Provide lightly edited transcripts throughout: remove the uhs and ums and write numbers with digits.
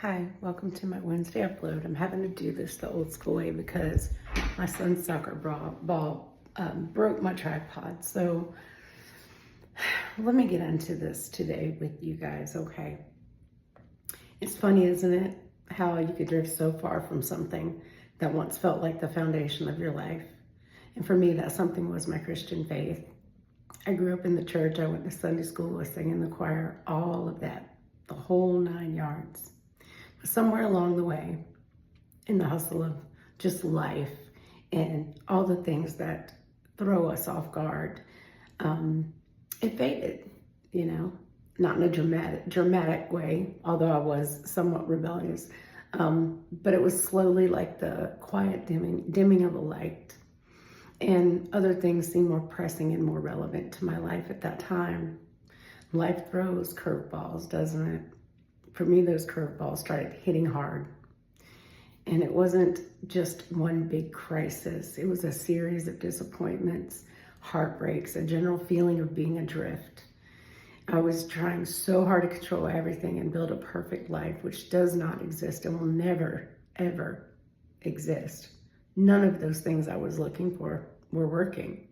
Hi, welcome to my Wednesday upload. I'm having to do this the old school way because my son's soccer ball broke my tripod. So let me get into this today with you guys, okay? It's funny, isn't it, how you could drift so far from something that once felt like the foundation of your life. And for me, that something was my Christian faith. I grew up in the church. I went to Sunday school. I sang in the choir, all of that, the whole 9 yards. Somewhere along the way, in the hustle of just life and all the things that throw us off guard, it faded, not in a dramatic way, although I was somewhat rebellious. But it was slowly like the quiet dimming of a light. And other things seemed more pressing and more relevant to my life at that time. Life throws curveballs, doesn't it? For me, those curveballs started hitting hard. And it wasn't just one big crisis. It was a series of disappointments, heartbreaks, a general feeling of being adrift. I was trying so hard to control everything and build a perfect life, which does not exist and will never, ever exist. None of those things I was looking for were working.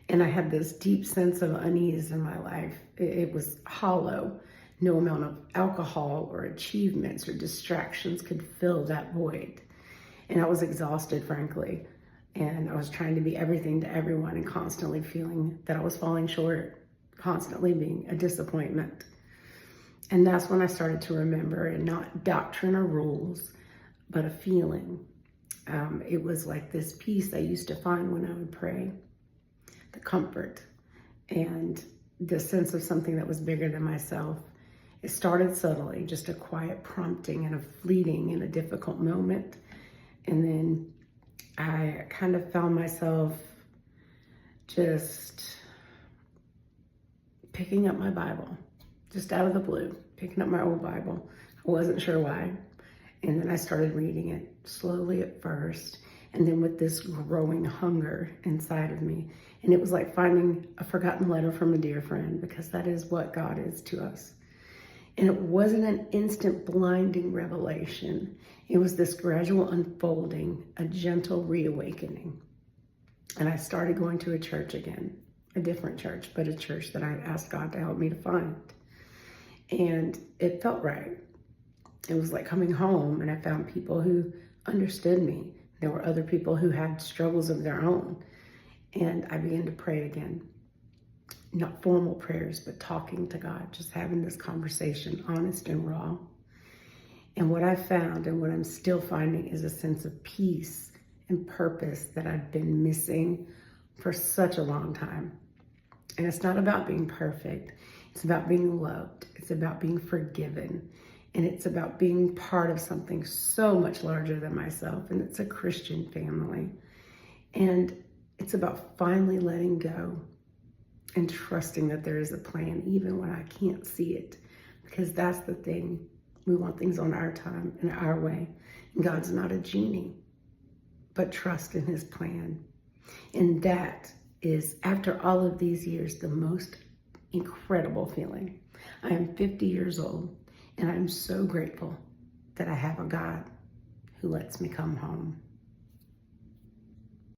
And I had this deep sense of unease in my life. It was hollow. No amount of alcohol or achievements or distractions could fill that void. And I was exhausted, frankly. And I was trying to be everything to everyone and constantly feeling that I was falling short, constantly being a disappointment. And that's when I started to remember, and not doctrine or rules, but a feeling. It was like this peace I used to find when I would pray, the comfort and the sense of something that was bigger than myself. It started subtly, just a quiet prompting and a fleeting in a difficult moment. And then I kind of found myself just picking up my Bible, just out of the blue, picking up my old Bible. I wasn't sure why. And then I started reading it slowly at first, and then with this growing hunger inside of me. And it was like finding a forgotten letter from a dear friend, because that is what God is to us. And it wasn't an instant blinding revelation. It was this gradual unfolding, a gentle reawakening. And I started going to a church again, a different church, but a church that I asked God to help me to find. And it felt right. It was like coming home, and I found people who understood me. There were other people who had struggles of their own. And I began to pray again. Not formal prayers, but talking to God, just having this conversation, honest and raw. And what I found, and what I'm still finding, is a sense of peace and purpose that I've been missing for such a long time. And it's not about being perfect. It's about being loved. It's about being forgiven. And it's about being part of something so much larger than myself. And it's a Christian family. And it's about finally letting go and trusting that there is a plan, even when I can't see it. Because that's the thing. We want things on our time and our way. And God's not a genie, but trust in his plan. And that is, after all of these years, the most incredible feeling. I am 50 years old, and I'm so grateful that I have a God who lets me come home.